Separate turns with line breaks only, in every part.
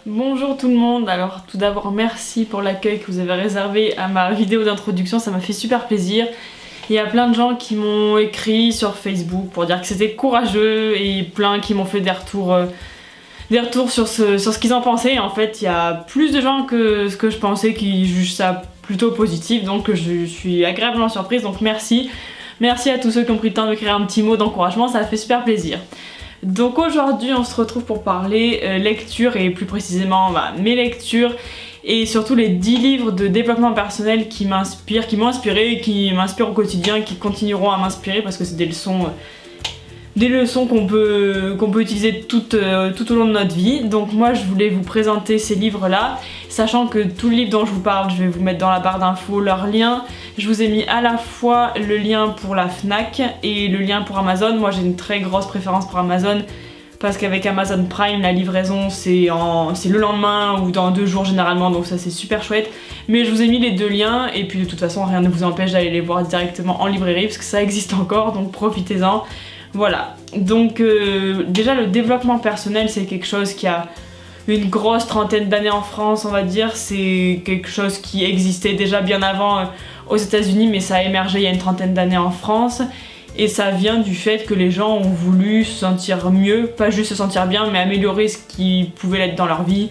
Bonjour tout le monde, alors tout d'abord merci pour l'accueil que vous avez réservé à ma vidéo d'introduction, ça m'a fait super plaisir. Il y a plein de gens qui m'ont écrit sur Facebook pour dire que c'était courageux et plein qui m'ont fait des retours sur ce qu'ils en pensaient. En fait, il y a plus de gens que ce que je pensais qui jugent ça plutôt positif, donc je suis agréablement surprise, donc merci. Merci à tous ceux qui ont pris le temps d'écrire un petit mot d'encouragement, ça fait super plaisir. Donc aujourd'hui on se retrouve pour parler lecture et plus précisément mes lectures et surtout les 10 livres de développement personnel qui m'ont inspiré, qui m'inspirent au quotidien et qui continueront à m'inspirer parce que c'est des leçons qu'on peut utiliser tout au long de notre vie. Donc moi je voulais vous présenter ces livres là, sachant que tous les livres dont je vous parle, je vais vous mettre dans la barre d'infos leurs liens. Je vous ai mis à la fois le lien pour la Fnac et le lien pour Amazon. Moi j'ai une très grosse préférence pour Amazon parce qu'avec Amazon Prime la livraison c'est le lendemain ou dans 2 jours généralement, donc ça c'est super chouette. Mais je vous ai mis les 2 liens et puis de toute façon rien ne vous empêche d'aller les voir directement en librairie parce que ça existe encore, donc profitez-en. Voilà, donc déjà le développement personnel c'est quelque chose qui a une grosse trentaine d'années en France, on va dire. C'est quelque chose qui existait déjà bien avant aux États-Unis, mais ça a émergé il y a une trentaine d'années en France. Et ça vient du fait que les gens ont voulu se sentir mieux, pas juste se sentir bien, mais améliorer ce qui pouvait l'être dans leur vie.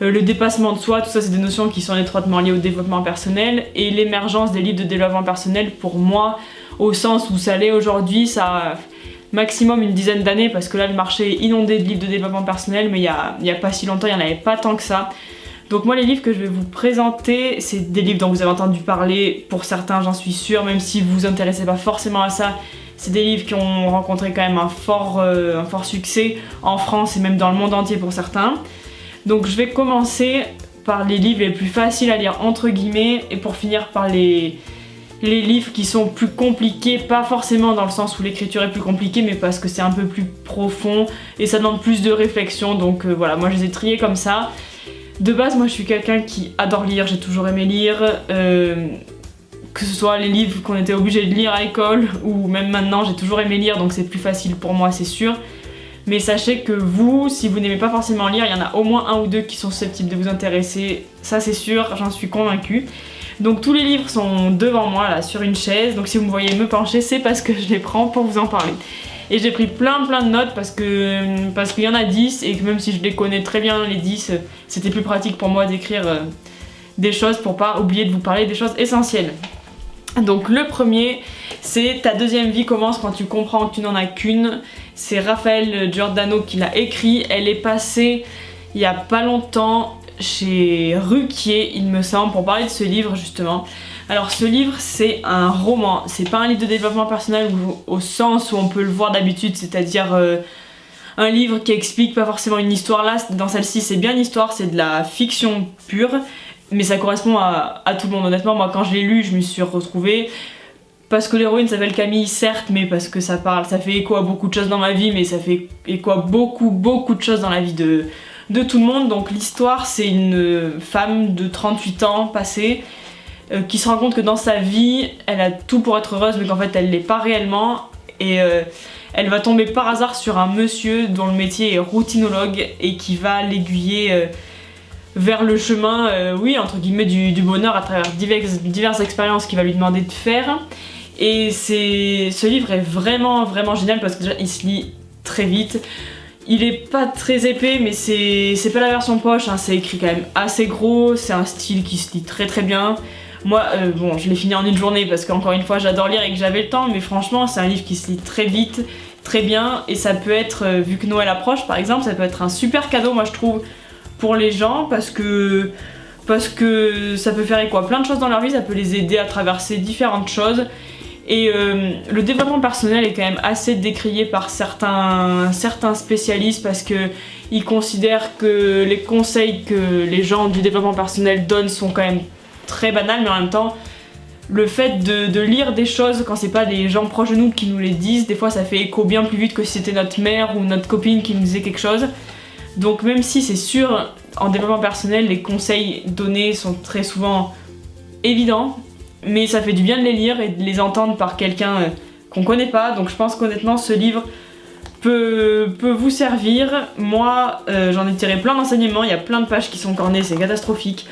Le dépassement de soi, tout ça c'est des notions qui sont étroitement liées au développement personnel. Et l'émergence des livres de développement personnel, pour moi, au sens où ça l'est aujourd'hui, ça a maximum une dizaine d'années, parce que là le marché est inondé de livres de développement personnel, mais il y a pas si longtemps il n'y en avait pas tant que ça. Donc moi les livres que je vais vous présenter, c'est des livres dont vous avez entendu parler, pour certains j'en suis sûre, même si vous vous intéressez pas forcément à ça. C'est des livres qui ont rencontré quand même un fort succès en France et même dans le monde entier pour certains. Donc je vais commencer par les livres les plus faciles à lire entre guillemets, et pour finir par les livres qui sont plus compliqués, pas forcément dans le sens où l'écriture est plus compliquée, mais parce que c'est un peu plus profond et ça demande plus de réflexion, donc voilà, moi je les ai triés comme ça. De base, moi je suis quelqu'un qui adore lire, j'ai toujours aimé lire, que ce soit les livres qu'on était obligé de lire à l'école ou même maintenant, j'ai toujours aimé lire, donc c'est plus facile pour moi, c'est sûr. Mais sachez que vous, si vous n'aimez pas forcément lire, il y en a au moins 1 ou 2 qui sont susceptibles de vous intéresser, ça c'est sûr, j'en suis convaincue. Donc tous les livres sont devant moi là sur une chaise, donc si vous me voyez me pencher, c'est parce que je les prends pour vous en parler. Et j'ai pris plein de notes parce qu'il y en a 10 et que même si je les connais très bien les 10, c'était plus pratique pour moi d'écrire des choses pour pas oublier de vous parler des choses essentielles. Donc le premier, c'est Ta deuxième vie commence quand tu comprends que tu n'en as qu'une. C'est Raphaël Giordano qui l'a écrit, elle est passée il y a pas longtemps chez Ruquier, il me semble, pour parler de ce livre justement. Alors ce livre c'est un roman, c'est pas un livre de développement personnel au sens où on peut le voir d'habitude, c'est-à-dire un livre qui explique pas forcément une histoire. Là, dans celle-ci c'est bien une histoire, c'est de la fiction pure, mais ça correspond à tout le monde. Honnêtement, moi quand je l'ai lu, je me suis retrouvée, parce que l'héroïne s'appelle Camille, certes, mais parce que ça fait écho à beaucoup de choses dans ma vie, mais ça fait écho à beaucoup de choses dans la vie de tout le monde. Donc l'histoire c'est une femme de 38 ans passée qui se rend compte que dans sa vie elle a tout pour être heureuse, mais qu'en fait elle l'est pas réellement, et elle va tomber par hasard sur un monsieur dont le métier est routinologue et qui va l'aiguiller vers le chemin, oui entre guillemets, du bonheur à travers diverses expériences qu'il va lui demander de faire. Et ce livre est vraiment génial parce que déjà il se lit très vite. Il est pas très épais, mais c'est pas la version poche, hein, c'est écrit quand même assez gros, c'est un style qui se lit très bien. Moi, bon, je l'ai fini en une journée parce qu'encore une fois j'adore lire et que j'avais le temps, mais franchement c'est un livre qui se lit très vite, très bien, et ça peut être, vu que Noël approche par exemple, ça peut être un super cadeau moi je trouve pour les gens, parce que ça peut faire écho à plein de choses dans leur vie, ça peut les aider à traverser différentes choses. Et le développement personnel est quand même assez décrié par certains spécialistes, parce que ils considèrent que les conseils que les gens du développement personnel donnent sont quand même très banals, mais en même temps le fait de lire des choses quand c'est pas des gens proches de nous qui nous les disent, des fois ça fait écho bien plus vite que si c'était notre mère ou notre copine qui nous disait quelque chose. Donc même si c'est sûr, en développement personnel les conseils donnés sont très souvent évidents, mais ça fait du bien de les lire et de les entendre par quelqu'un qu'on connaît pas. Donc je pense qu'honnêtement ce livre peut vous servir. Moi, j'en ai tiré plein d'enseignements, il y a plein de pages qui sont cornées, c'est catastrophique.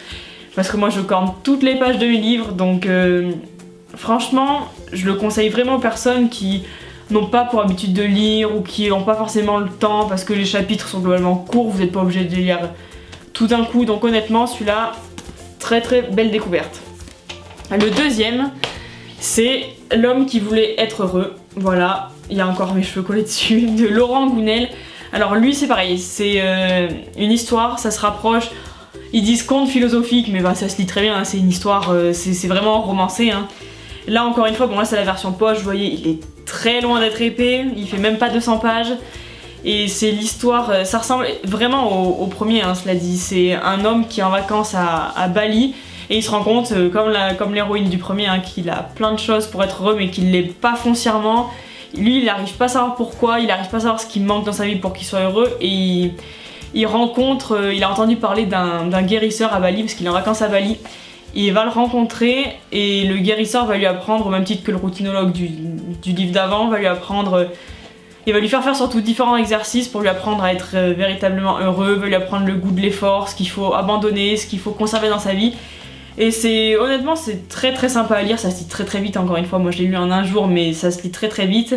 Parce que moi, je corne toutes les pages de mes livres, donc franchement, je le conseille vraiment aux personnes qui n'ont pas pour habitude de lire ou qui n'ont pas forcément le temps parce que les chapitres sont globalement courts, vous n'êtes pas obligé de les lire tout d'un coup. Donc honnêtement, celui-là, très très belle découverte. Le deuxième, c'est L'homme qui voulait être heureux. Voilà, il y a encore mes cheveux collés dessus, de Laurent Gounel. Alors lui, c'est pareil, c'est une histoire, ça se rapproche. Ils disent conte philosophique, mais bah, ça se lit très bien, hein, c'est une histoire, c'est vraiment romancé. Hein. Là, encore une fois, bon là c'est la version poche, vous voyez, il est très loin d'être épais, il fait même pas 200 pages. Et c'est l'histoire, ça ressemble vraiment au premier, hein, cela dit. C'est un homme qui est en vacances à Bali et il se rend compte, comme l'héroïne du premier, hein, qu'il a plein de choses pour être heureux mais qu'il l'est pas foncièrement. Lui, il n'arrive pas à savoir pourquoi, il n'arrive pas à savoir ce qui manque dans sa vie pour qu'il soit heureux. Et il rencontre, il a entendu parler d'un guérisseur à Bali parce qu'il est en vacances à Bali. Il va le rencontrer et le guérisseur va lui apprendre, au même titre que le routinologue du livre d'avant, va lui apprendre, il va lui faire surtout différents exercices pour lui apprendre à être véritablement heureux, va lui apprendre le goût de l'effort, ce qu'il faut abandonner, ce qu'il faut conserver dans sa vie. Et honnêtement, c'est très très sympa à lire, ça se lit très très vite, encore une fois, moi je l'ai lu en un jour, mais ça se lit très très vite.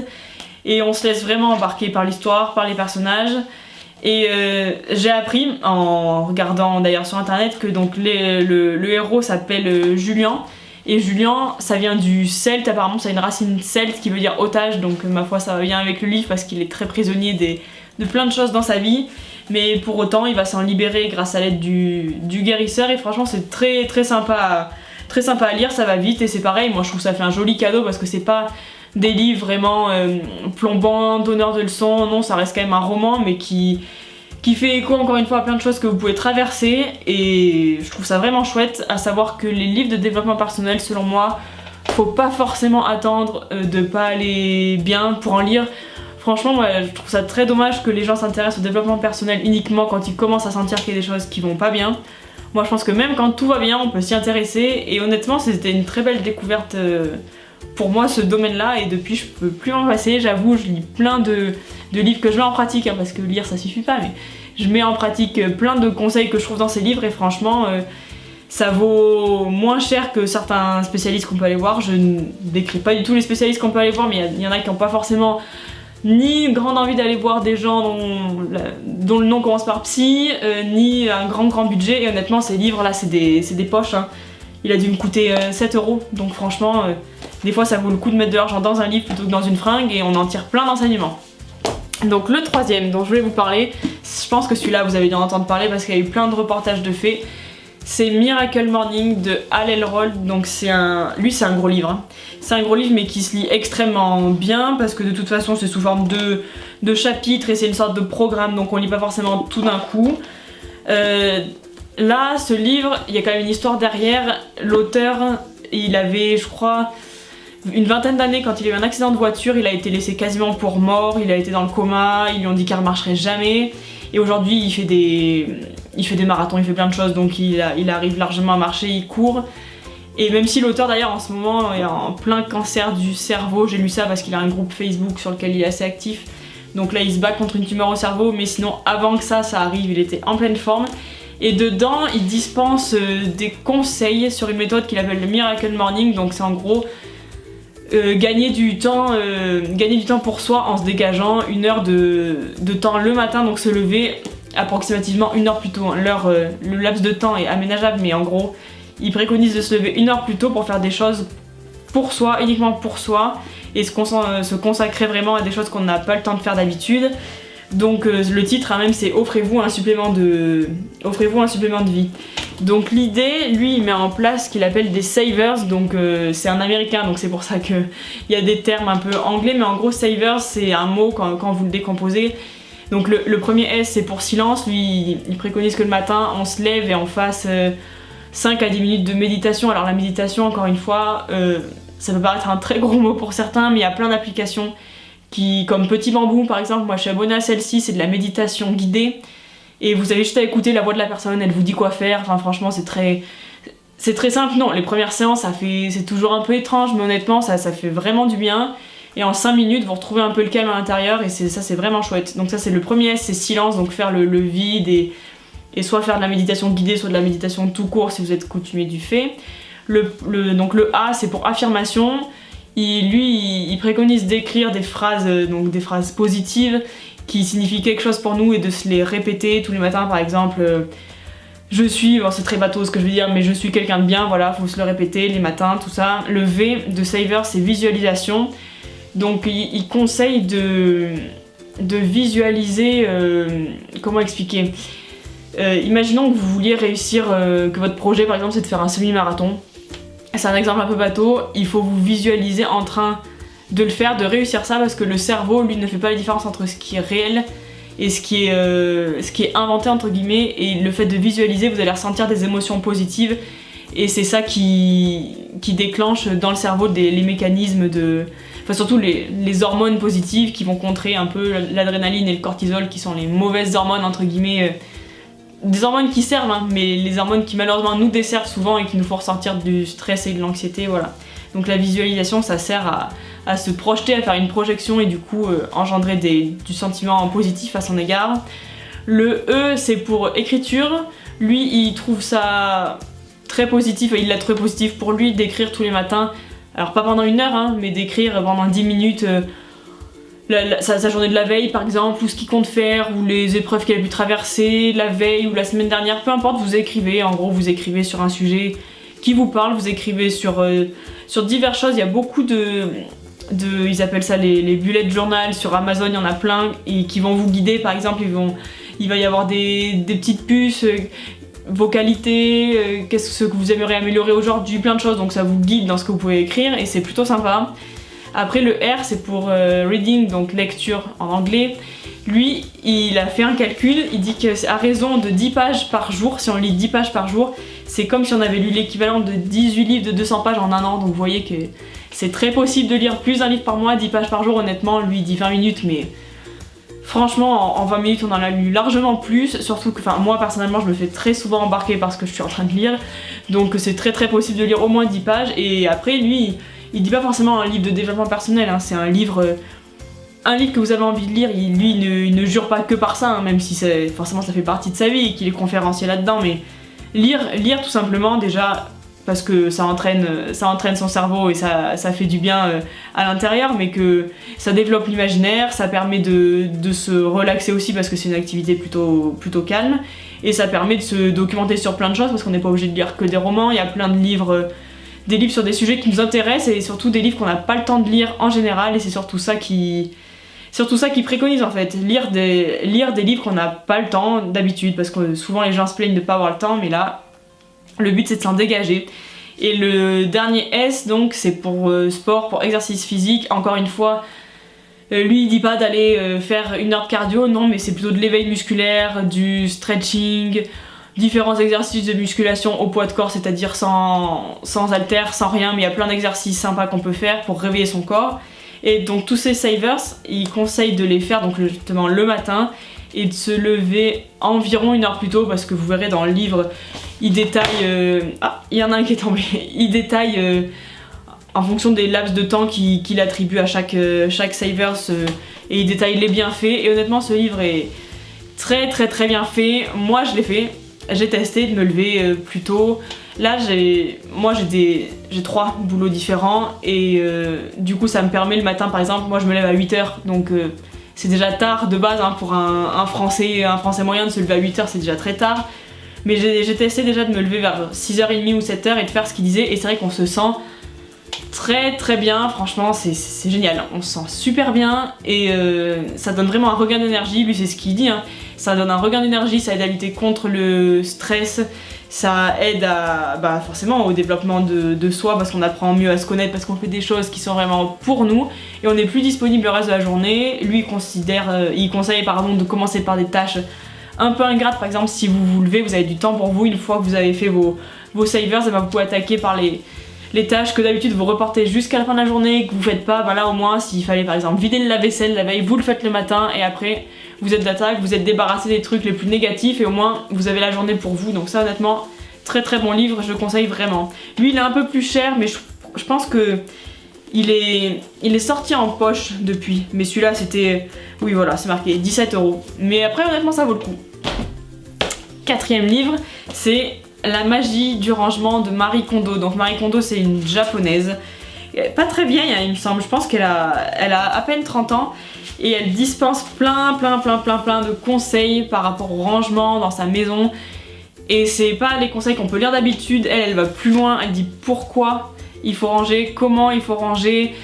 Et on se laisse vraiment embarquer par l'histoire, par les personnages. Et j'ai appris, en regardant d'ailleurs sur internet, que donc le héros s'appelle Julien. Et Julien, ça vient du celte, apparemment ça a une racine celte qui veut dire otage, donc ma foi ça va bien avec le livre parce qu'il est très prisonnier de plein de choses dans sa vie. Mais pour autant, il va s'en libérer grâce à l'aide du guérisseur et franchement c'est très très sympa à lire, ça va vite et c'est pareil, moi je trouve que ça fait un joli cadeau parce que c'est pas des livres vraiment plombants, donneurs de leçons, non ça reste quand même un roman mais qui fait écho encore une fois à plein de choses que vous pouvez traverser et je trouve ça vraiment chouette, à savoir que les livres de développement personnel selon moi, faut pas forcément attendre de pas aller bien pour en lire. Franchement, moi, je trouve ça très dommage que les gens s'intéressent au développement personnel uniquement quand ils commencent à sentir qu'il y a des choses qui vont pas bien. Moi, je pense que même quand tout va bien, on peut s'y intéresser. Et honnêtement, c'était une très belle découverte pour moi, ce domaine-là. Et depuis, je peux plus m'en passer. J'avoue, je lis plein de livres que je mets en pratique, hein, parce que lire, ça suffit pas. Mais je mets en pratique plein de conseils que je trouve dans ces livres. Et franchement, ça vaut moins cher que certains spécialistes qu'on peut aller voir. Je ne décris pas du tout les spécialistes qu'on peut aller voir, mais il y en a qui n'ont pas forcément ni une grande envie d'aller voir des gens dont le nom commence par psy, ni un grand budget. Et honnêtement, ces livres là, c'est des poches. Hein. Il a dû me coûter 7 €. Donc franchement, des fois ça vaut le coup de mettre de l'argent dans un livre plutôt que dans une fringue et on en tire plein d'enseignements. Donc le troisième dont je voulais vous parler, je pense que celui-là vous avez dû en entendre parler parce qu'il y a eu plein de reportages de faits. C'est Miracle Morning de Hal Elrod, donc lui c'est un gros livre. Hein. C'est un gros livre mais qui se lit extrêmement bien parce que de toute façon c'est sous forme de chapitres et c'est une sorte de programme donc on lit pas forcément tout d'un coup. Là, ce livre, il y a quand même une histoire derrière. L'auteur, il avait je crois une vingtaine d'années quand il a eu un accident de voiture, il a été laissé quasiment pour mort, il a été dans le coma, ils lui ont dit qu'il ne remarcherait jamais. Et aujourd'hui il fait des marathons, il fait plein de choses, donc il arrive largement à marcher, il court. Et même si l'auteur d'ailleurs en ce moment est en plein cancer du cerveau, j'ai lu ça parce qu'il a un groupe Facebook sur lequel il est assez actif. Donc là il se bat contre une tumeur au cerveau, mais sinon avant que ça arrive, il était en pleine forme. Et dedans il dispense des conseils sur une méthode qu'il appelle le Miracle Morning, donc c'est en gros gagner du temps pour soi en se dégageant une heure de temps le matin, donc se lever approximativement une heure plus tôt. Hein. Le laps de temps est aménageable, mais en gros, il préconise de se lever une heure plus tôt pour faire des choses pour soi, uniquement pour soi, et se consacrer vraiment à des choses qu'on n'a pas le temps de faire d'habitude. Donc le titre hein, même c'est Offrez-vous un supplément de vie. Donc l'idée, lui il met en place ce qu'il appelle des savers, donc c'est un américain donc c'est pour ça qu'il y a des termes un peu anglais, mais en gros savers c'est un mot quand vous le décomposez. Donc le premier S c'est pour silence, lui il préconise que le matin on se lève et on fasse 5 à 10 minutes de méditation. Alors la méditation encore une fois, ça peut paraître un très gros mot pour certains, mais il y a plein d'applications comme Petit Bambou par exemple, moi je suis abonnée à celle-ci, c'est de la méditation guidée. Et vous avez juste à écouter la voix de la personne, elle vous dit quoi faire, enfin franchement c'est très simple. Non, les premières séances c'est toujours un peu étrange, mais honnêtement ça fait vraiment du bien. et en 5 minutes vous retrouvez un peu le calme à l'intérieur et ça c'est vraiment chouette. Donc ça c'est le premier S, c'est silence, donc faire le vide et soit faire de la méditation guidée, soit de la méditation tout court si vous êtes coutumier du fait. Donc le A c'est pour affirmation. Il préconise d'écrire des phrases, donc des phrases positives qui signifient quelque chose pour nous et de se les répéter tous les matins. Par exemple, je suis, bon c'est très bateau ce que je veux dire, mais je suis quelqu'un de bien, voilà, faut se le répéter les matins, tout ça. Le V de Saver c'est visualisation. Donc il conseille de visualiser, comment expliquer, imaginons que vous vouliez réussir, que votre projet par exemple c'est de faire un semi-marathon. C'est un exemple un peu bateau, il faut vous visualiser en train de le faire, de réussir ça, parce que le cerveau lui ne fait pas la différence entre ce qui est réel et ce qui est inventé entre guillemets, et le fait de visualiser vous allez ressentir des émotions positives et c'est ça qui déclenche dans le cerveau les mécanismes enfin surtout les hormones positives qui vont contrer un peu l'adrénaline et le cortisol qui sont les mauvaises hormones entre guillemets, des hormones qui servent hein, mais les hormones qui malheureusement nous desservent souvent et qui nous font ressentir du stress et de l'anxiété, voilà. Donc la visualisation ça sert à se projeter, à faire une projection et du coup engendrer du sentiment positif à son égard. Le E c'est pour écriture, lui il trouve ça très positif, il l'a trouvé positif pour lui d'écrire tous les matins, alors pas pendant 1 heure hein, mais d'écrire pendant 10 minutes sa journée de la veille par exemple, ou ce qu'il compte faire, ou les épreuves qu'il a pu traverser la veille ou la semaine dernière, peu importe, vous écrivez, en gros vous écrivez sur un sujet qui vous parle, vous écrivez sur diverses choses, il y a beaucoup ils appellent ça les bullet journal, sur Amazon il y en a plein, et qui vont vous guider, par exemple il va y avoir des petites puces, vos qualités, qu'est-ce que vous aimeriez améliorer aujourd'hui, plein de choses, donc ça vous guide dans ce que vous pouvez écrire et c'est plutôt sympa. Après le R c'est pour reading, donc lecture en anglais. Lui il a fait un calcul, il dit qu'à raison de 10 pages par jour, si on lit 10 pages par jour, c'est comme si on avait lu l'équivalent de 18 livres de 200 pages en 1 an, donc vous voyez que c'est très possible de lire plus d'un livre par mois, 10 pages par jour honnêtement, lui il dit 20 minutes mais franchement en 20 minutes on en a lu largement plus, surtout que moi personnellement je me fais très souvent embarquer parce que je suis en train de lire, donc c'est très possible de lire au moins 10 pages, et après lui il dit pas forcément un livre de développement personnel, hein, c'est un livre que vous avez envie de lire, il ne jure pas que par ça, hein, même si forcément ça fait partie de sa vie et qu'il est conférencier là-dedans, mais lire tout simplement déjà parce que ça entraîne son cerveau et ça fait du bien à l'intérieur, mais que ça développe l'imaginaire, ça permet de se relaxer aussi parce que c'est une activité plutôt calme, et ça permet de se documenter sur plein de choses parce qu'on n'est pas obligé de lire que des romans, il y a plein de livres, des livres sur des sujets qui nous intéressent et surtout des livres qu'on n'a pas le temps de lire en général, et c'est surtout ça qui préconise en fait, lire des livres qu'on n'a pas le temps d'habitude, parce que souvent les gens se plaignent de pas avoir le temps, mais là le but c'est de s'en dégager. Et le dernier S donc c'est pour sport, pour exercice physique, encore une fois lui il dit pas d'aller faire 1 heure de cardio, non, mais c'est plutôt de l'éveil musculaire, du stretching, différents exercices de musculation au poids de corps, c'est-à-dire sans haltères, sans rien, mais il y a plein d'exercices sympas qu'on peut faire pour réveiller son corps. Et donc tous ces savers, il conseille de les faire donc justement le matin et de se lever environ 1 heure plus tôt, parce que vous verrez dans le livre, il détaille... il y en a un qui est tombé. Il détaille en fonction des laps de temps qu'il attribue à chaque savers, et il détaille les bienfaits. Et honnêtement ce livre est très bien fait. Moi je l'ai fait, j'ai testé de me lever plus tôt. Là j'ai 3 boulots différents et du coup ça me permet le matin par exemple, moi je me lève à 8h, donc c'est déjà tard de base hein, pour un français moyen de se lever à 8h, c'est déjà très tard, mais j'ai testé déjà de me lever vers 6h30 ou 7h et de faire ce qu'il disait, et c'est vrai qu'on se sent très bien, franchement c'est génial, on se sent super bien et ça donne vraiment un regain d'énergie, lui c'est ce qu'il dit, hein. Ça donne un regain d'énergie, ça aide à lutter contre le stress, ça aide forcément au développement de soi parce qu'on apprend mieux à se connaître, parce qu'on fait des choses qui sont vraiment pour nous et on est plus disponible le reste de la journée. Lui il conseille de commencer par des tâches un peu ingrates, par exemple si vous vous levez, vous avez du temps pour vous, une fois que vous avez fait vos savers, vous pouvez attaquer par les tâches que d'habitude vous reportez jusqu'à la fin de la journée, que vous faites pas, là au moins s'il fallait par exemple vider le lave-vaisselle la veille, vous le faites le matin et après vous êtes d'attaque, vous êtes débarrassé des trucs les plus négatifs et au moins vous avez la journée pour vous. Donc ça honnêtement, très bon livre, je le conseille vraiment. Lui il est un peu plus cher, mais je pense que Il est sorti en poche depuis, mais celui-là c'était, oui voilà, c'est marqué 17 €. Mais après honnêtement ça vaut le coup. Quatrième livre, c'est La magie du rangement de Marie Kondo. Donc Marie Kondo c'est une japonaise, pas très vieille hein, il me semble, je pense qu'elle a à peine 30 ans et elle dispense plein de conseils par rapport au rangement dans sa maison. Et c'est pas les conseils qu'on peut lire d'habitude, elle va plus loin, elle dit pourquoi il faut ranger, comment il faut ranger,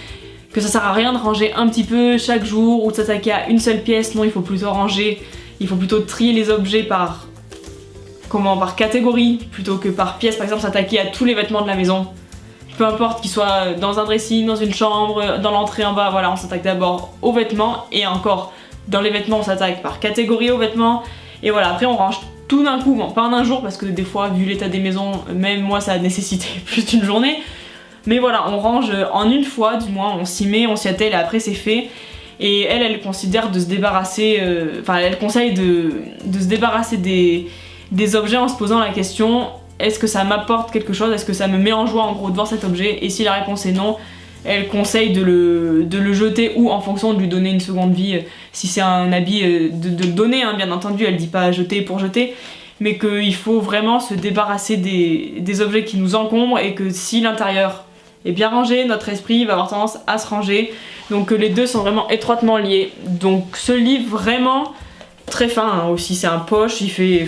que ça sert à rien de ranger un petit peu chaque jour ou de s'attaquer à une seule pièce, non il faut plutôt ranger, il faut plutôt trier les objets par catégorie plutôt que par pièce, par exemple s'attaquer à tous les vêtements de la maison. Peu importe qu'ils soient dans un dressing, dans une chambre, dans l'entrée en bas, voilà on s'attaque d'abord aux vêtements et encore dans les vêtements on s'attaque par catégorie aux vêtements et voilà après on range tout d'un coup, bon pas en un jour parce que des fois vu l'état des maisons, même moi ça a nécessité plus d'une journée. Mais voilà, on range en une fois, du moins, on s'y met, on s'y attelle et après c'est fait. Et elle considère de se débarrasser, elle conseille de se débarrasser des objets en se posant la question est-ce que ça m'apporte quelque chose, est-ce que ça me met en joie en gros de voir cet objet, et si la réponse est non, elle conseille de le jeter ou en fonction de lui donner une seconde vie, si c'est un habit, de le donner hein, bien entendu, elle dit pas jeter pour jeter. Mais qu'il faut vraiment se débarrasser des objets qui nous encombrent et que si l'intérieur est bien rangé, notre esprit va avoir tendance à se ranger. Donc les deux sont vraiment étroitement liés. Donc ce livre vraiment très fin hein, aussi, c'est un poche, il fait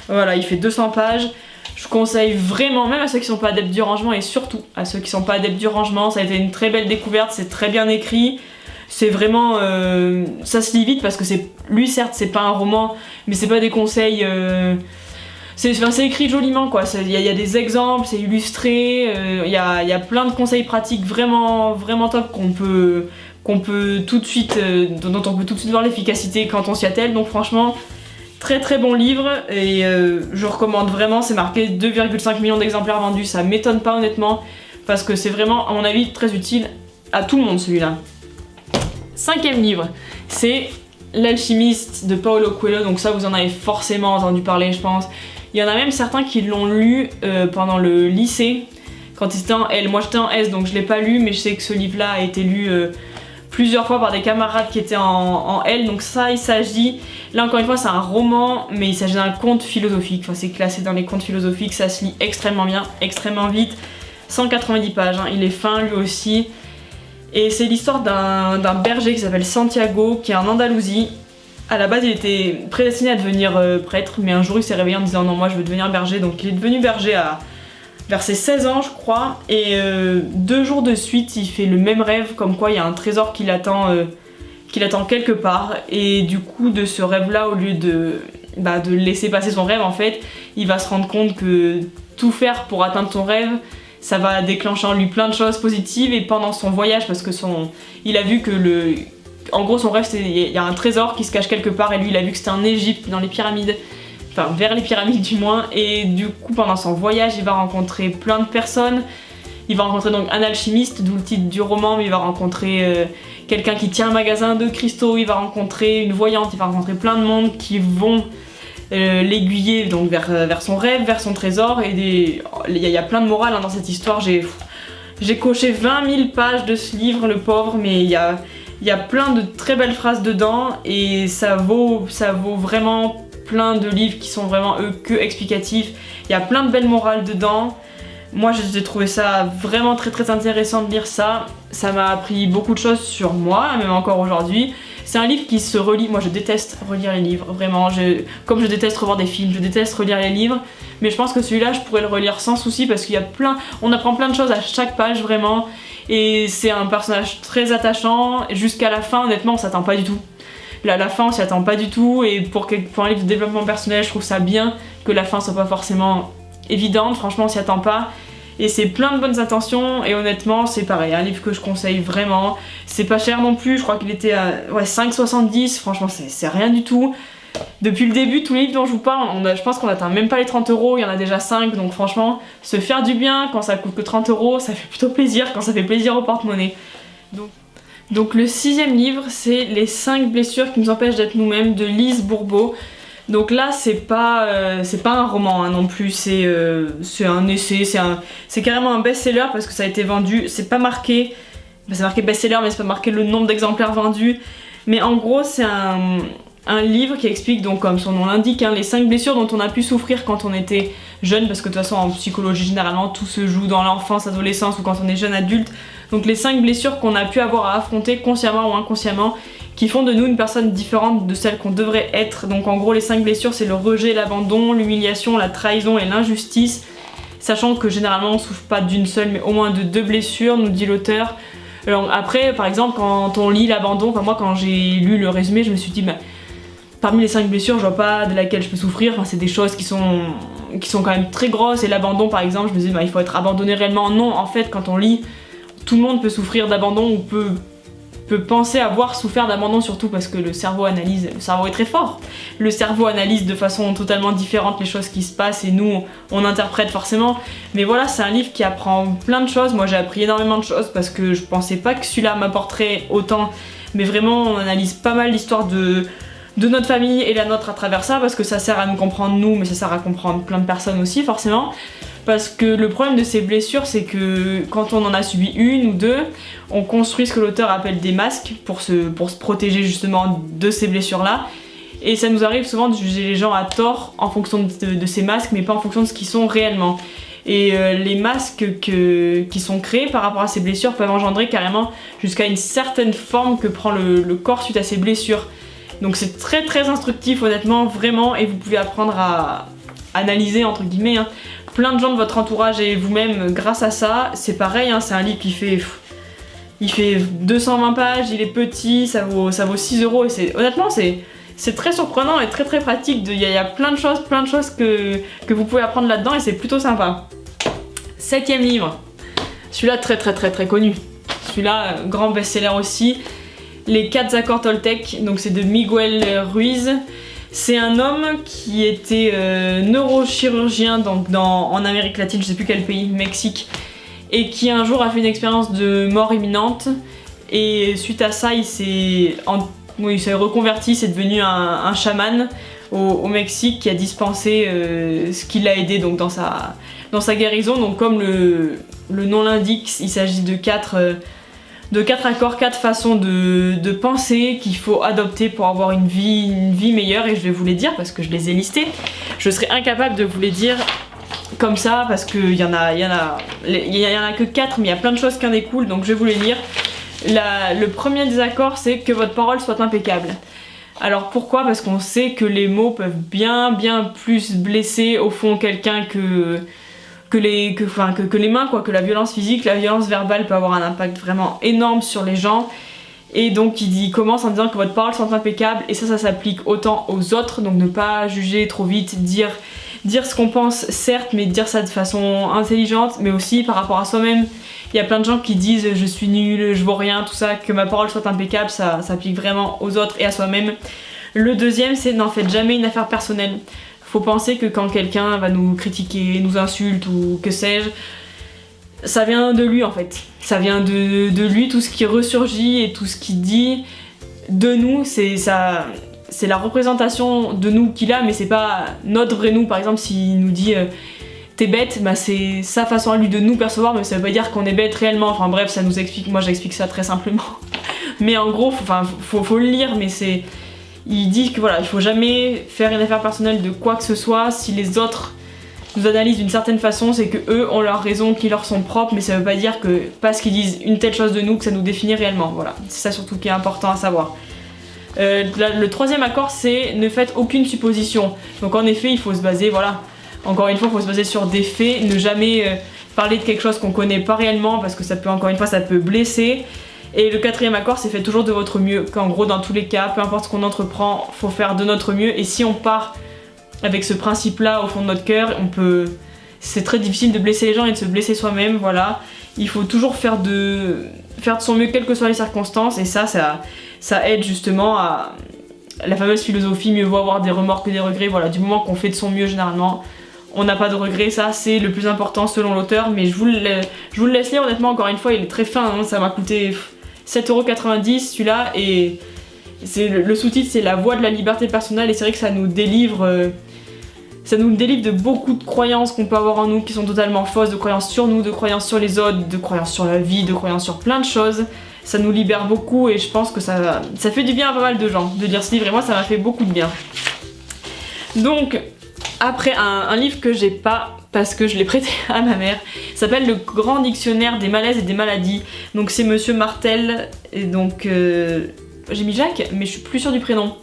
200 pages. Je conseille vraiment, même à ceux qui sont pas adeptes du rangement et surtout à ceux qui sont pas adeptes du rangement, ça a été une très belle découverte, c'est très bien écrit. C'est vraiment, ça se lit vite parce que lui certes c'est pas un roman, mais c'est pas des conseils, c'est écrit joliment quoi, il y a des exemples, c'est illustré, il y a plein de conseils pratiques vraiment top qu'on peut tout de suite, dont on peut tout de suite voir l'efficacité quand on s'y attelle, donc franchement très bon livre et je recommande vraiment, c'est marqué 2,5 millions d'exemplaires vendus, ça m'étonne pas honnêtement, parce que c'est vraiment à mon avis très utile à tout le monde celui-là. Cinquième livre, c'est L'Alchimiste de Paulo Coelho, donc ça vous en avez forcément entendu parler je pense. Il y en a même certains qui l'ont lu pendant le lycée, quand ils étaient en L. Moi j'étais en S donc je l'ai pas lu, mais je sais que ce livre-là a été lu plusieurs fois par des camarades qui étaient en L. Donc ça il s'agit, là encore une fois c'est un roman, mais il s'agit d'un conte philosophique, enfin c'est classé dans les contes philosophiques, ça se lit extrêmement bien, extrêmement vite, 190 pages, hein. Il est fin lui aussi. Et c'est l'histoire d'un berger qui s'appelle Santiago, qui est en Andalousie. À la base il était prédestiné à devenir prêtre, mais un jour il s'est réveillé en disant non moi je veux devenir berger, donc il est devenu berger vers ses 16 ans je crois, et 2 jours de suite il fait le même rêve, comme quoi il y a un trésor qui l'attend quelque part, et du coup de ce rêve là, au lieu de laisser passer son rêve en fait, il va se rendre compte que tout faire pour atteindre son rêve, ça va déclencher en lui plein de choses positives, et pendant son voyage, parce que il a vu que en gros son rêve c'est il y a un trésor qui se cache quelque part, et lui il a vu que c'était en Égypte, dans les pyramides, enfin vers les pyramides du moins, et du coup pendant son voyage il va rencontrer plein de personnes. Il va rencontrer donc un alchimiste, d'où le titre du roman, mais il va rencontrer quelqu'un qui tient un magasin de cristaux, il va rencontrer une voyante, il va rencontrer plein de monde qui vont l'aiguiller donc vers son rêve, vers son trésor, et il y a plein de morale hein, dans cette histoire. J'ai coché 20 000 pages de ce livre, le pauvre, mais il y a plein de très belles phrases dedans, et ça vaut vraiment plein de livres qui sont vraiment que explicatifs. Il y a plein de belles morales dedans. Moi j'ai trouvé ça vraiment très intéressant de lire ça. Ça m'a appris beaucoup de choses sur moi, même encore aujourd'hui. C'est un livre qui se relit, moi je déteste relire les livres, vraiment, comme je déteste revoir des films, je déteste relire les livres, mais je pense que celui-là je pourrais le relire sans souci parce qu'il y a on apprend plein de choses à chaque page vraiment, et c'est un personnage très attachant, jusqu'à la fin honnêtement on s'attend pas du tout. Là, la fin on s'y attend pas du tout, et pour un livre de développement personnel je trouve ça bien que la fin soit pas forcément évidente, franchement on s'y attend pas. Et c'est plein de bonnes intentions, et honnêtement c'est pareil, un livre que je conseille vraiment. C'est pas cher non plus, je crois qu'il était à 5,70, franchement c'est rien du tout. Depuis le début, tous les livres dont je vous parle, je pense qu'on atteint même pas les 30 €, il y en a déjà 5, donc franchement, se faire du bien quand ça coûte que 30 €, ça fait plutôt plaisir, quand ça fait plaisir au porte-monnaie. Donc le 6e livre, c'est Les 5 blessures qui nous empêchent d'être nous-mêmes, de Lise Bourbeau. Donc là c'est pas un roman hein, non plus, c'est un essai, c'est carrément un best-seller parce que ça a été vendu, c'est pas marqué, c'est marqué best-seller mais c'est pas marqué le nombre d'exemplaires vendus. Mais en gros c'est un livre qui explique donc comme son nom l'indique hein, les 5 blessures dont on a pu souffrir quand on était jeune, parce que de toute façon en psychologie généralement tout se joue dans l'enfance, adolescence ou quand on est jeune adulte. Donc les 5 blessures qu'on a pu avoir à affronter consciemment ou inconsciemment qui font de nous une personne différente de celle qu'on devrait être. Donc en gros les 5 blessures c'est le rejet, l'abandon, l'humiliation, la trahison et l'injustice. Sachant que généralement on souffre pas d'une seule mais au moins de 2 blessures, nous dit l'auteur. Alors après par exemple quand on lit l'abandon, enfin moi quand j'ai lu le résumé je me suis dit bah, parmi les 5 blessures, je vois pas de laquelle je peux souffrir, enfin, c'est des choses qui sont quand même très grosses, et l'abandon par exemple, je me disais bah, il faut être abandonné réellement. Non, en fait quand on lit, tout le monde peut souffrir d'abandon ou peut penser avoir souffert d'abandon, surtout parce que le cerveau est très fort, le cerveau analyse de façon totalement différente les choses qui se passent et nous on interprète forcément. Mais voilà, c'est un livre qui apprend plein de choses, moi j'ai appris énormément de choses parce que je pensais pas que celui-là m'apporterait autant, mais vraiment on analyse pas mal l'histoire de notre famille et la nôtre à travers ça, parce que ça sert à nous comprendre nous, mais ça sert à comprendre plein de personnes aussi forcément. Parce que le problème de ces blessures, c'est que quand on en a subi une ou deux, on construit ce que l'auteur appelle des masques pour se protéger justement de ces blessures-là. Et ça nous arrive souvent de juger les gens à tort en fonction de ces masques, mais pas en fonction de ce qu'ils sont réellement. Et les masques qui sont créés par rapport à ces blessures peuvent engendrer carrément jusqu'à une certaine forme que prend le corps suite à ces blessures. Donc c'est très très instructif honnêtement, vraiment, et vous pouvez apprendre à analyser entre guillemets hein, plein de gens de votre entourage et vous-même grâce à ça. C'est pareil, hein, c'est un livre qui fait 220 pages, il est petit, ça vaut 6 € et honnêtement c'est très surprenant et très très pratique. Il y a plein de choses que vous pouvez apprendre là-dedans et c'est plutôt sympa. 7e livre, celui-là très très très très connu, celui-là grand best-seller aussi. Les 4 accords Toltec, donc c'est de Miguel Ruiz. C'est un homme qui était neurochirurgien donc en Amérique latine, je sais plus quel pays, Mexique, et qui un jour a fait une expérience de mort imminente. Et suite à ça, il s'est reconverti, c'est devenu un chaman au Mexique qui a dispensé ce qui l'a aidé donc dans sa guérison. Donc comme le nom l'indique, il s'agit de 4 accords, 4 façons de penser qu'il faut adopter pour avoir une vie meilleure, et je vais vous les dire parce que je les ai listés. Je serais incapable de vous les dire comme ça parce qu'il y en a que 4, mais il y a plein de choses qui en découlent, donc je vais vous les lire. Le premier des accords, c'est que votre parole soit impeccable. Alors pourquoi ? Parce qu'on sait que les mots peuvent bien plus blesser au fond quelqu'un que les mains, quoi, que la violence physique. La violence verbale peut avoir un impact vraiment énorme sur les gens. Et donc il commence en disant que votre parole soit impeccable, et ça s'applique autant aux autres, donc ne pas juger trop vite, dire ce qu'on pense certes, mais dire ça de façon intelligente, mais aussi par rapport à soi-même. Il y a plein de gens qui disent je suis nul, je vaux rien, tout ça, que ma parole soit impeccable, ça s'applique vraiment aux autres et à soi-même. Le deuxième, c'est n'en faites jamais une affaire personnelle. Faut penser que quand quelqu'un va nous critiquer, nous insulte ou que sais-je, ça vient de lui en fait. Ça vient de lui, tout ce qui ressurgit et tout ce qu'il dit de nous, c'est la représentation de nous qu'il a, mais c'est pas notre vrai nous. Par exemple, s'il nous dit t'es bête, bah c'est sa façon à lui de nous percevoir, mais ça veut pas dire qu'on est bête réellement. Enfin bref, ça nous explique, moi j'explique ça très simplement. Mais en gros, faut le lire, mais il dit que voilà, il faut jamais faire une affaire personnelle de quoi que ce soit. Si les autres nous analysent d'une certaine façon, c'est que eux ont leurs raisons qui leur sont propres, mais ça veut pas dire que parce qu'ils disent une telle chose de nous que ça nous définit réellement. Voilà, c'est ça surtout qui est important à savoir. Le troisième accord, c'est ne faites aucune supposition. Donc en effet, il faut se baser, voilà, encore une fois, il faut se baser sur des faits, ne jamais parler de quelque chose qu'on connaît pas réellement, parce que ça peut, encore une fois, ça peut blesser. Et le quatrième accord, c'est faites toujours de votre mieux. Qu'en gros, dans tous les cas, peu importe ce qu'on entreprend, faut faire de notre mieux. Et si on part avec ce principe-là au fond de notre cœur, c'est très difficile de blesser les gens et de se blesser soi-même, voilà. Il faut toujours faire de son mieux, quelles que soient les circonstances, et ça aide justement à la fameuse philosophie mieux vaut avoir des remords que des regrets. Voilà, du moment qu'on fait de son mieux, généralement, on n'a pas de regrets, ça c'est le plus important selon l'auteur. Mais je vous le laisse lire, honnêtement, encore une fois, il est très fin, hein, ça m'a coûté 7,90€ celui-là, et le sous-titre c'est La voie de la liberté personnelle, et c'est vrai que ça nous délivre Ça nous délivre de beaucoup de croyances qu'on peut avoir en nous qui sont totalement fausses, de croyances sur nous, de croyances sur les autres, de croyances sur la vie, de croyances sur plein de choses. Ça nous libère beaucoup et je pense que ça fait du bien à pas mal de gens de lire ce livre et moi ça m'a fait beaucoup de bien. Donc après un livre que j'ai pas parce que je l'ai prêté à ma mère, s'appelle Le Grand Dictionnaire des malaises et des maladies. Donc c'est Monsieur Martel et donc j'ai mis Jacques mais je suis plus sûre du prénom.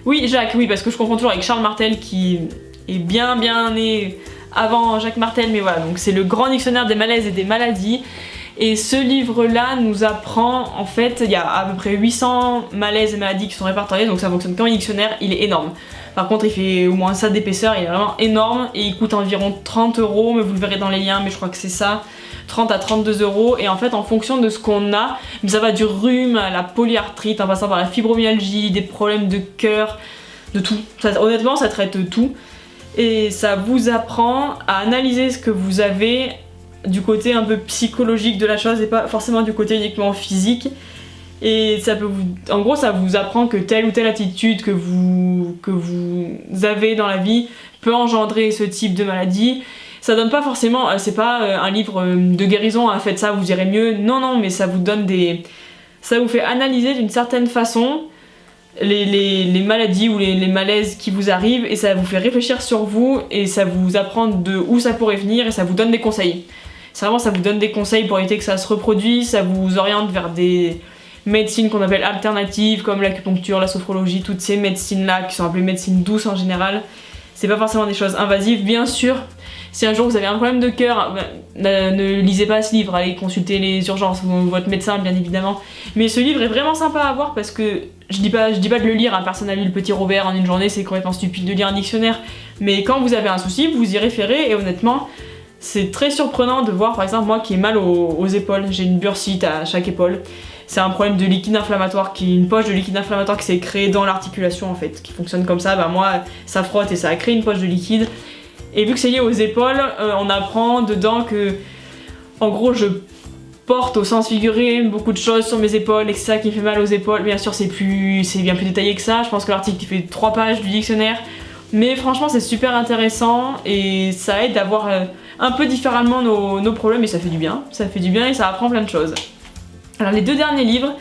Oui Jacques, oui parce que je confonds toujours avec Charles Martel qui est bien né avant Jacques Martel, mais voilà, donc c'est Le Grand Dictionnaire des malaises et des maladies. Et ce livre-là nous apprend, en fait, il y a à peu près 800 malaises et maladies qui sont répertoriés, donc ça fonctionne comme un dictionnaire, il est énorme. Par contre, il fait au moins ça d'épaisseur, il est vraiment énorme et il coûte environ 30 €, mais vous le verrez dans les liens, mais je crois que c'est ça, 30 à 32 €. Et en fait, en fonction de ce qu'on a, ça va du rhume à la polyarthrite, en passant par la fibromyalgie, des problèmes de cœur, de tout. Honnêtement, ça traite tout. Et ça vous apprend à analyser ce que vous avez du côté un peu psychologique de la chose et pas forcément du côté uniquement physique. Et ça peut en gros ça vous apprend que telle ou telle attitude que vous avez dans la vie peut engendrer ce type de maladie. Ça donne pas forcément, c'est pas un livre de guérison, faites ça vous irez mieux, non mais ça vous donne ça vous fait analyser d'une certaine façon les maladies ou les malaises qui vous arrivent et ça vous fait réfléchir sur vous et ça vous apprend de où ça pourrait venir et ça vous donne des conseils. C'est vraiment, ça vous donne des conseils pour éviter que ça se reproduise, ça vous oriente vers des médecines qu'on appelle alternatives comme l'acupuncture, la sophrologie, toutes ces médecines là qui sont appelées médecines douces en général. C'est pas forcément des choses invasives, bien sûr. Si un jour vous avez un problème de cœur, ne lisez pas ce livre, allez consulter les urgences ou votre médecin bien évidemment. Mais ce livre est vraiment sympa à voir parce que je dis pas de le lire, personne n'a lu le Petit Robert en une journée, c'est complètement stupide de lire un dictionnaire. Mais quand vous avez un souci, vous y référez et honnêtement, c'est très surprenant de voir par exemple moi qui ai mal aux épaules, j'ai une bursite à chaque épaule. C'est un problème de liquide inflammatoire, une poche de liquide inflammatoire qui s'est créée dans l'articulation en fait, qui fonctionne comme ça, moi ça frotte et ça a créé une poche de liquide. Et vu que c'est lié aux épaules, on apprend dedans que en gros je porte au sens figuré beaucoup de choses sur mes épaules et que c'est ça qui me fait mal aux épaules. Bien sûr c'est bien plus détaillé que ça, je pense que l'article il fait 3 pages du dictionnaire. Mais franchement c'est super intéressant et ça aide à voir un peu différemment nos problèmes et ça fait du bien et ça apprend plein de choses. Alors les 2 derniers livres,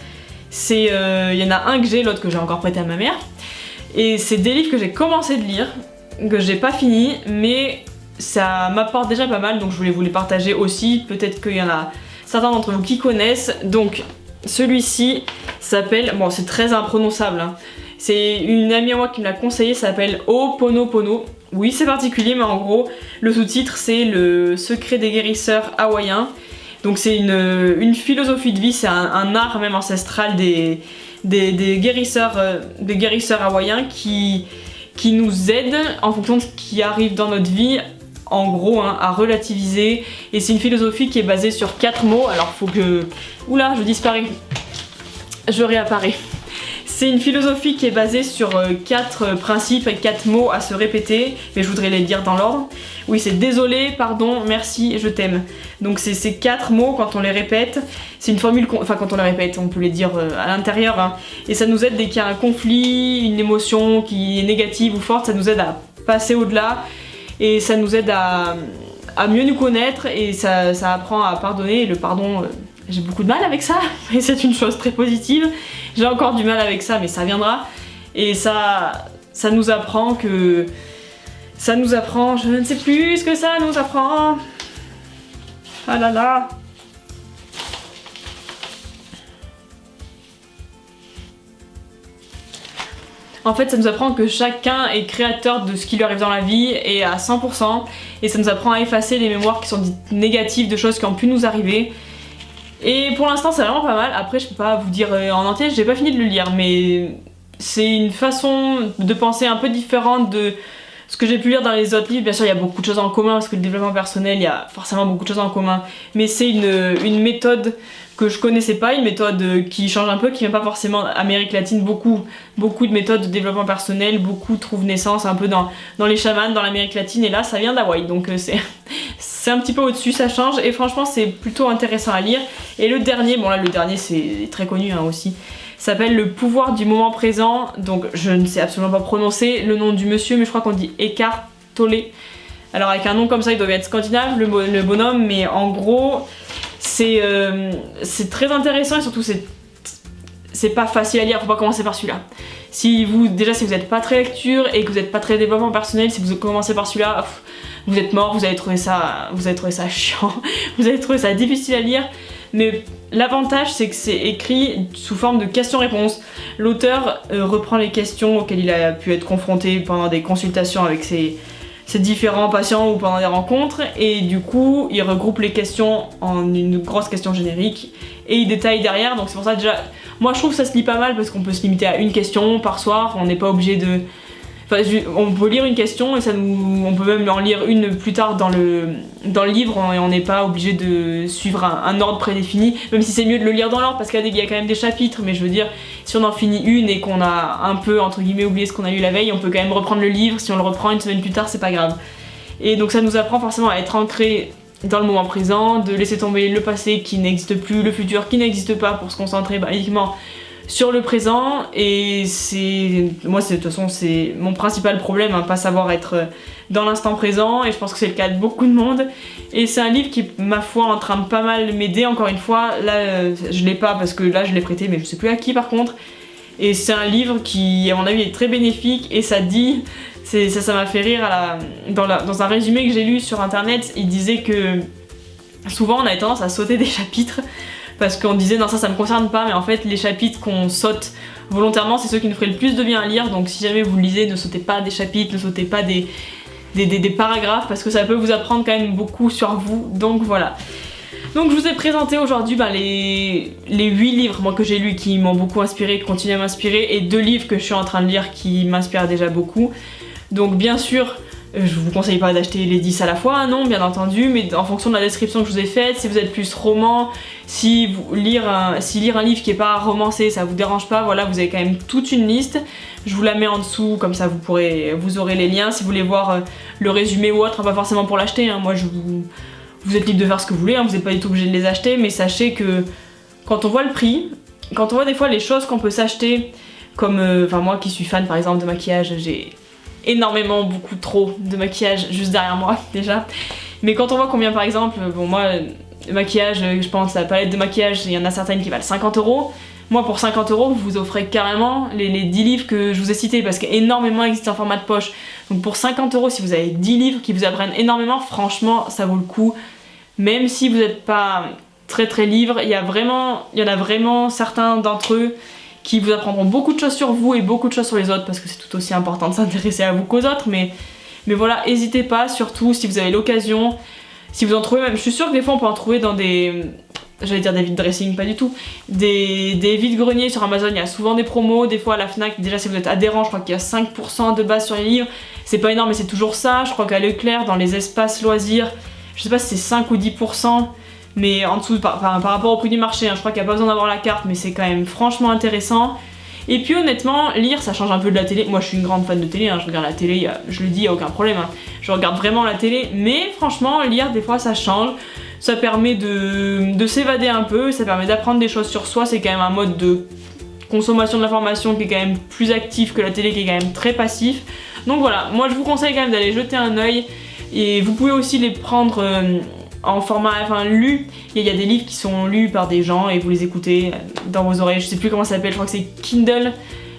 il y en a un que j'ai, l'autre que j'ai encore prêté à ma mère. Et c'est des livres que j'ai commencé de lire, que j'ai pas fini, mais ça m'apporte déjà pas mal donc je voulais vous les partager aussi. Peut-être qu'il y en a certains d'entre vous qui connaissent. Donc celui-ci s'appelle, bon c'est très imprononçable, c'est une amie à moi qui me l'a conseillé, ça s'appelle Ho'oponopono. Oui c'est particulier mais en gros le sous-titre c'est Le secret des guérisseurs hawaïens. Donc c'est une philosophie de vie, c'est un art même ancestral des guérisseurs hawaïens qui nous aident en fonction de ce qui arrive dans notre vie, en gros à relativiser. Et c'est une philosophie qui est basée sur 4 mots, alors faut que... Oula, je disparais, je réapparais. C'est une philosophie qui est basée sur 4 principes et 4 mots à se répéter, mais je voudrais les dire dans l'ordre. Oui, c'est désolé, pardon, merci, je t'aime. Donc c'est ces 4 mots quand on les répète. C'est une formule, enfin quand on les répète, on peut les dire à l'intérieur. Et ça nous aide dès qu'il y a un conflit, une émotion qui est négative ou forte, ça nous aide à passer au-delà. Et ça nous aide à mieux nous connaître et ça apprend à pardonner. Et le pardon, j'ai beaucoup de mal avec ça, mais c'est une chose très positive. J'ai encore du mal avec ça, mais ça viendra. Et ça nous apprend que... Ça nous apprend, je ne sais plus ce que ça nous apprend. Ah là là. En fait, ça nous apprend que chacun est créateur de ce qui lui arrive dans la vie et à 100%. Et ça nous apprend à effacer les mémoires qui sont dites négatives de choses qui ont pu nous arriver. Et pour l'instant, c'est vraiment pas mal. Après, je peux pas vous dire en entier, j'ai pas fini de le lire, mais c'est une façon de penser un peu différente de ce que j'ai pu lire dans les autres livres. Bien sûr il y a beaucoup de choses en commun parce que le développement personnel il y a forcément beaucoup de choses en commun, mais c'est une méthode que je connaissais pas, une méthode qui change un peu, qui vient pas forcément d'Amérique latine. Beaucoup de méthodes de développement personnel, beaucoup trouvent naissance un peu dans les chamans, dans l'Amérique latine, et là ça vient d'Hawaï, donc c'est un petit peu au-dessus, ça change, et franchement c'est plutôt intéressant à lire. Et le dernier, bon là le dernier c'est très connu aussi, s'appelle Le pouvoir du moment présent. Donc je ne sais absolument pas prononcer le nom du monsieur, mais je crois qu'on dit Eckhart Tolle. Alors avec un nom comme ça, il doit être scandinave, le bonhomme, mais en gros, c'est très intéressant et surtout c'est pas facile à lire, faut pas commencer par celui-là. Si vous êtes pas très lecture et que vous êtes pas très développement personnel, si vous commencez par celui-là, vous êtes mort, vous allez trouver ça chiant, vous allez trouver ça difficile à lire. Mais l'avantage, c'est que c'est écrit sous forme de questions-réponses. L'auteur reprend les questions auxquelles il a pu être confronté pendant des consultations avec ses différents patients ou pendant des rencontres, et du coup il regroupe les questions en une grosse question générique et il détaille derrière. Donc c'est pour ça déjà, moi je trouve que ça se lit pas mal parce qu'on peut se limiter à une question par soir, on n'est pas obligé de... Enfin, on peut lire une question et on peut même en lire une plus tard dans le livre et on n'est pas obligé de suivre un ordre prédéfini, même si c'est mieux de le lire dans l'ordre parce qu'il y a quand même des chapitres, mais je veux dire, si on en finit une et qu'on a un peu entre guillemets oublié ce qu'on a lu la veille, on peut quand même reprendre le livre, si on le reprend une semaine plus tard c'est pas grave. Et donc ça nous apprend forcément à être ancré dans le moment présent, de laisser tomber le passé qui n'existe plus, le futur qui n'existe pas pour se concentrer uniquement sur le présent. Et moi de toute façon c'est mon principal problème, pas savoir être dans l'instant présent, et je pense que c'est le cas de beaucoup de monde. Et c'est un livre qui, ma foi, est en train de pas mal m'aider. Encore une fois, là je l'ai pas parce que là je l'ai prêté, mais je sais plus à qui par contre. Et c'est un livre qui à mon avis est très bénéfique, et ça m'a fait rire dans un résumé que j'ai lu sur internet. Il disait que souvent on avait tendance à sauter des chapitres parce qu'on disait non ça me concerne pas, mais en fait les chapitres qu'on saute volontairement c'est ceux qui nous feraient le plus de bien à lire. Donc si jamais vous le lisez, ne sautez pas des chapitres, ne sautez pas des paragraphes, parce que ça peut vous apprendre quand même beaucoup sur vous. Donc voilà. Donc je vous ai présenté aujourd'hui les 8 livres moi, que j'ai lus qui m'ont beaucoup inspiré, qui continuent à m'inspirer, et 2 livres que je suis en train de lire qui m'inspirent déjà beaucoup. Donc bien sûr, je vous conseille pas d'acheter les 10 à la fois, non bien entendu, mais en fonction de la description que je vous ai faite, si vous êtes plus roman, si lire un livre qui est pas romancé ça vous dérange pas, voilà, vous avez quand même toute une liste. Je vous la mets en dessous, comme ça vous aurez les liens si vous voulez voir le résumé ou autre, pas forcément pour l'acheter, moi vous êtes libre de faire ce que vous voulez, vous n'êtes pas du tout obligé de les acheter, mais sachez que quand on voit le prix, quand on voit des fois les choses qu'on peut s'acheter, comme moi qui suis fan par exemple de maquillage, j'ai énormément, beaucoup trop de maquillage juste derrière moi déjà, mais quand on voit combien par exemple, moi le maquillage, je pense la palette de maquillage, il y en a certaines qui valent 50 €. Moi pour 50 €, vous offrez carrément les 10 livres que je vous ai cités, parce qu'énormément existent en format de poche. Donc pour 50 €, si vous avez 10 livres qui vous apprennent énormément, franchement ça vaut le coup. Même si vous n'êtes pas très livre, il y en a vraiment certains d'entre eux qui vous apprendront beaucoup de choses sur vous et beaucoup de choses sur les autres, parce que c'est tout aussi important de s'intéresser à vous qu'aux autres, mais voilà, n'hésitez pas, surtout si vous avez l'occasion, si vous en trouvez même, je suis sûre que des fois on peut en trouver dans des... J'allais dire des vide dressing, pas du tout. Des vide-greniers sur Amazon, il y a souvent des promos, des fois à la Fnac, déjà si vous êtes adhérent, je crois qu'il y a 5% de base sur les livres. C'est pas énorme mais c'est toujours ça, je crois qu'à Leclerc, dans les espaces loisirs, je sais pas si c'est 5 ou 10%, mais en dessous par rapport au prix du marché, je crois qu'il n'y a pas besoin d'avoir la carte, mais c'est quand même franchement intéressant. Et puis honnêtement, lire ça change un peu de la télé. Moi je suis une grande fan de télé, je regarde la télé, je le dis, il n'y a aucun problème, je regarde vraiment la télé, mais franchement lire des fois ça change. Ça permet de s'évader un peu, ça permet d'apprendre des choses sur soi, c'est quand même un mode de consommation de l'information qui est quand même plus actif que la télé qui est quand même très passif. Donc voilà, moi je vous conseille quand même d'aller jeter un œil, et vous pouvez aussi les prendre en format lu. Il y a des livres qui sont lus par des gens et vous les écoutez dans vos oreilles, je sais plus comment ça s'appelle, je crois que c'est Kindle,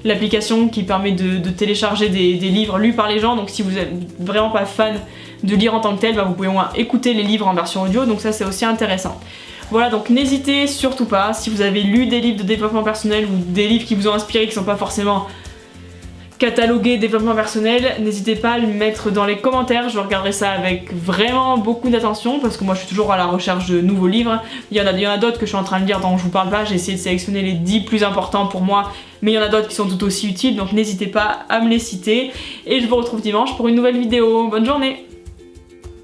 l'application qui permet de télécharger des livres lus par les gens. Donc si vous êtes vraiment pas fan de lire en tant que tel, vous pouvez au moins écouter les livres en version audio, donc ça c'est aussi intéressant. Voilà, donc n'hésitez surtout pas, si vous avez lu des livres de développement personnel ou des livres qui vous ont inspiré, qui sont pas forcément catalogués développement personnel, n'hésitez pas à le mettre dans les commentaires, je regarderai ça avec vraiment beaucoup d'attention, parce que moi je suis toujours à la recherche de nouveaux livres. Il y en a d'autres que je suis en train de lire dont je vous parle pas, j'ai essayé de sélectionner les 10 plus importants pour moi, mais il y en a d'autres qui sont tout aussi utiles, donc n'hésitez pas à me les citer, et je vous retrouve dimanche pour une nouvelle vidéo. Bonne journée!